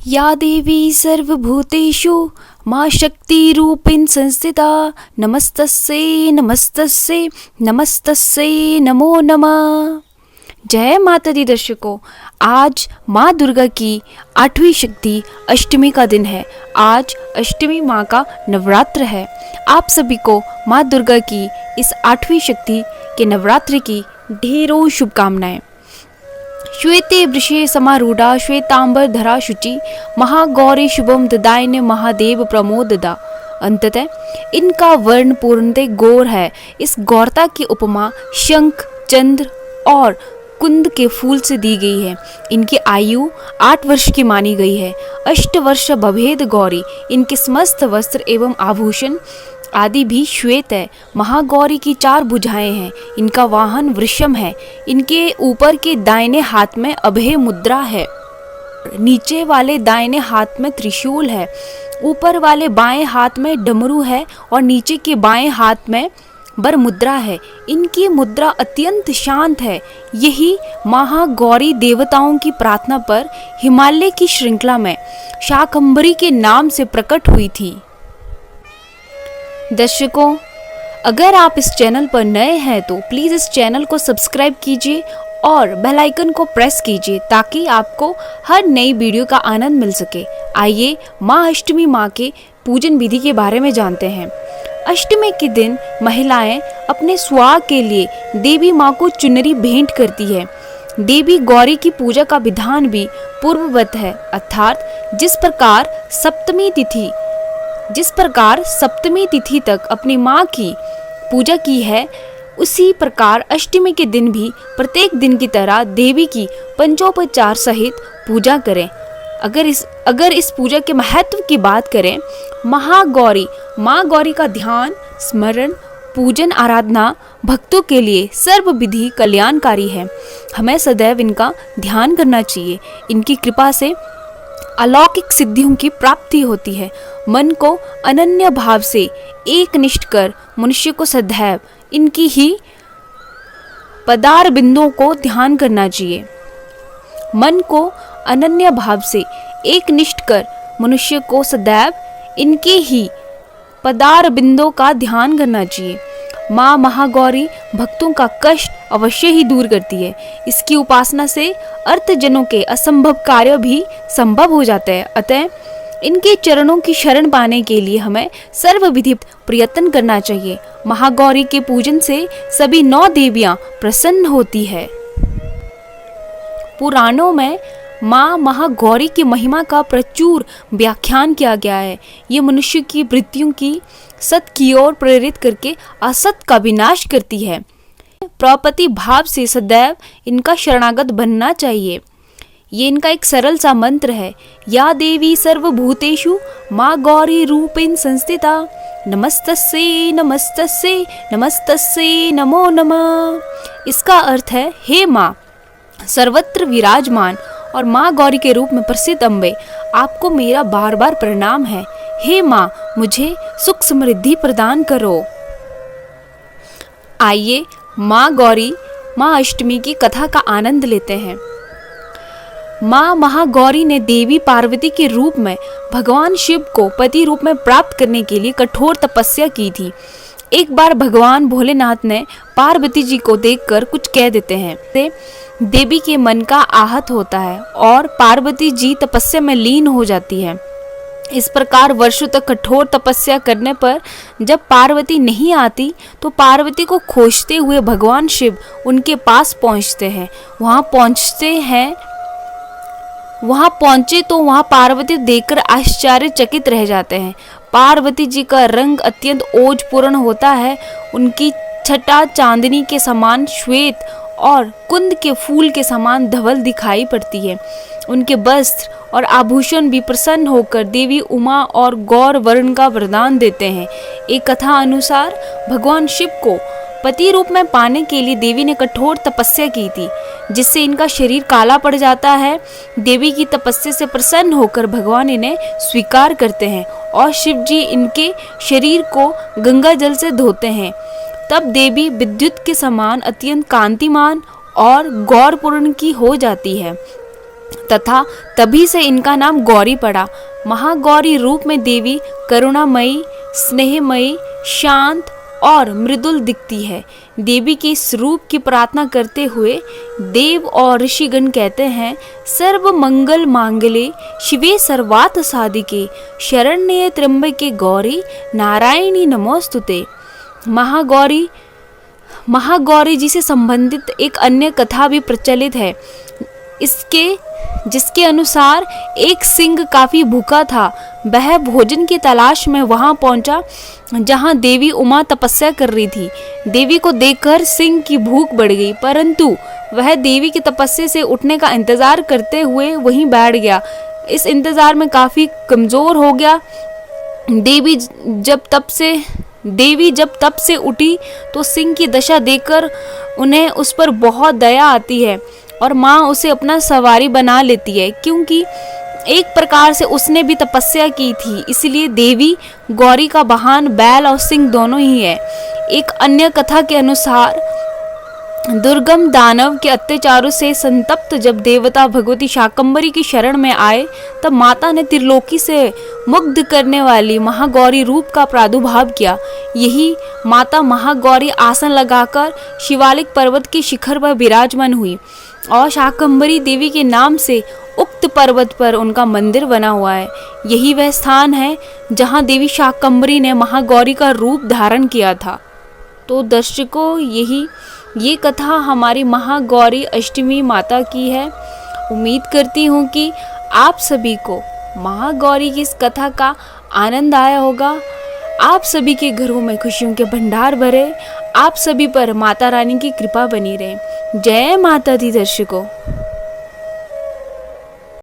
या देवी सर्वभूतेषु मां शक्तिरूपेण संस्थिता नमस्तस्यै नमस्तस्यै नमस्तस्यै नमो नमः। जय माता दी दर्शकों, आज माँ दुर्गा की 8वीं शक्ति अष्टमी का दिन है। आज अष्टमी माँ का नवरात्र है। आप सभी को माँ दुर्गा की इस 8वीं शक्ति के नवरात्र की ढेरों शुभकामनाएं। श्वेते वृषे समारूढ़ा श्वेतांबर धरा शुचि महागौरी शुभम ददायने महादेव प्रमोददा। अंततः इनका वर्ण पूर्णतः गौर है। इस गौरता की उपमा शंख, चंद्र और कुंद के फूल से दी गई है। इनकी आयु 8 वर्ष की मानी गई है। 8 वर्ष भवेद गौरी। इनके समस्त वस्त्र एवं आभूषण आदि भी श्वेत है। महागौरी की 4 भुजाएं हैं। इनका वाहन वृषम है। इनके ऊपर के दाहिने हाथ में अभय मुद्रा है, नीचे वाले दाहिने हाथ में त्रिशूल है, ऊपर वाले बाएं हाथ में डमरू है और नीचे के बाएं हाथ में बर मुद्रा है। इनकी मुद्रा अत्यंत शांत है। यही महागौरी देवताओं की प्रार्थना पर हिमालय की श्रृंखला में शाकंभरी के नाम से प्रकट हुई थी। दर्शकों, अगर आप इस चैनल पर नए हैं तो प्लीज़ इस चैनल को सब्सक्राइब कीजिए और बेल आइकन को प्रेस कीजिए ताकि आपको हर नई वीडियो का आनंद मिल सके। आइए माँ अष्टमी माँ के पूजन विधि के बारे में जानते हैं। अष्टमी के दिन महिलाएं अपने सुहाग के लिए देवी माँ को चुनरी भेंट करती है। देवी गौरी की पूजा का विधान भी पूर्ववत है, अर्थात जिस प्रकार सप्तमी तिथि तक अपनी माँ की पूजा की है, उसी प्रकार अष्टमी के दिन भी प्रत्येक दिन की तरह देवी की पंचोपचार सहित पूजा करें। अगर इस पूजा के महत्व की बात करें, माँ गौरी का ध्यान, स्मरण, पूजन, आराधना भक्तों के लिए सर्वविधि कल्याणकारी है। हमें सदैव इनका ध्यान करना चाहिए। इनकी कृपा से अलौकिक सिद्धियों की प्राप्ति होती है। मन को अनन्य भाव से एकनिष्ठ कर मनुष्य को सदैव इनकी ही पदार बिंदुओं को ध्यान करना चाहिए। मन को अनन्य भाव से एकनिष्ठ कर मनुष्य को सदैव इनके ही पदार बिंदुओं का ध्यान करना चाहिए। माँ महागौरी भक्तों का कष्ट अवश्य ही दूर करती है। इसकी उपासना से अर्थजनों के असंभव कार्य भी संभव हो जाते हैं। अतः इनके चरणों की शरण पाने के लिए हमें सर्वविधि प्रयत्न करना चाहिए। महागौरी के पूजन से सभी 9 देवियां प्रसन्न होती है। पुराणों में माँ महागौरी की महिमा का प्रचुर व्याख्यान किया गया है। ये मनुष्य की वृत्तियों की सत की ओर प्रेरित करके असत का विनाश करती है। प्रपति भाव से सदैव इनका शरणागत बनना चाहिए। ये इनका एक सरल सा मंत्र है। या देवी सर्वभूतेषु माँ गौरी रूपेण संस्थिता नमस्तस्यै नमस्तस्यै नमस्तस्यै नमो नमः। इसका अर्थ है, हे माँ सर्वत्र विराजमान और माँ गौरी के रूप में प्रसिद्ध अम्बे, आपको मेरा बार बार प्रणाम है। हे माँ, मुझे सुख समृद्धि प्रदान करो। आइए माँ गौरी माँ अष्टमी की कथा का आनंद लेते हैं। माँ महागौरी ने देवी पार्वती के रूप में भगवान शिव को पति रूप में प्राप्त करने के लिए कठोर तपस्या की थी। एक बार भगवान भोलेनाथ ने पार्वती जी को देखकर कुछ कह देते हैं। देवी के मन का आहत होता है और पार्वती जी तपस्या में लीन हो जाती है। इस प्रकार वर्षों तक कठोर तपस्या करने पर जब पार्वती नहीं आती तो पार्वती को खोजते हुए भगवान शिव उनके पास पहुंचते हैं। वहां पहुंचे तो वहां पार्वती देखकर आश्चर्यचकित रह जाते हैं। पार्वती जी का रंग अत्यंत ओजपूर्ण होता है। उनकी छटा चांदनी के समान श्वेत और कुंद के फूल के समान धवल दिखाई पड़ती है। उनके वस्त्र और आभूषण भी प्रसन्न होकर देवी उमा और गौर वर्ण का वरदान देते हैं। एक कथा अनुसार भगवान शिव को पति रूप में पाने के लिए देवी ने कठोर तपस्या की थी, जिससे इनका शरीर काला पड़ जाता है। देवी की तपस्या से प्रसन्न होकर भगवान इन्हें स्वीकार करते हैं और शिव जी इनके शरीर को गंगा जल से धोते हैं। तब देवी विद्युत के समान अत्यंत कांतिमान और गौरपूर्ण की हो जाती है। तथा तभी से इनका नाम गौरी पड़ा। महागौरी रूप में देवी करुणामयी, स्नेहमयी, शांत और मृदुल दिखती है। देवी के इस रूप की प्रार्थना करते हुए देव और ऋषिगण कहते हैं, सर्व मंगल मांगले शिवे सर्वार्थ साधिके शरण्ये त्र्यंबके गौरी नारायणी नमोस्तुते। महागौरी जी से संबंधित एक अन्य कथा भी प्रचलित है, जिसके अनुसार एक सिंह काफी भूखा था। वह भोजन की तलाश में वहां पहुंचा जहां देवी उमा तपस्या कर रही थी। देवी को देखकर सिंह की भूख बढ़ गई, परंतु वह देवी की तपस्या से उठने का इंतजार करते हुए वहीं बैठ गया। इस इंतजार में काफी कमजोर हो गया। देवी जब तप से उठी तो सिंह की दशा देखकर उन्हें उस पर बहुत दया आती है और माँ उसे अपना सवारी बना लेती है, क्योंकि एक प्रकार से उसने भी तपस्या की थी। इसलिए देवी गौरी का वाहन बैल और सिंह दोनों ही है। एक अन्य कथा के अनुसार दुर्गम दानव के अत्याचारों से संतप्त जब देवता भगवती शाकंभरी की शरण में आए, तब माता ने त्रिलोकी से मुग्ध करने वाली महागौरी रूप का प्रादुर्भाव किया। यही माता महागौरी आसन लगाकर शिवालिक पर्वत के शिखर पर विराजमान हुई और शाकंभरी देवी के नाम से उक्त पर्वत पर उनका मंदिर बना हुआ है। यही वह स्थान है जहां देवी शाकंभरी ने महागौरी का रूप धारण किया था। तो दर्शकों, ये कथा हमारी महागौरी अष्टमी माता की है। उम्मीद करती हूँ कि आप सभी को महागौरी की इस कथा का आनंद आया होगा। आप सभी के घरों में खुशियों के भंडार भरे, आप सभी पर माता रानी की कृपा बनी रहे। जय माता दी दर्शकों।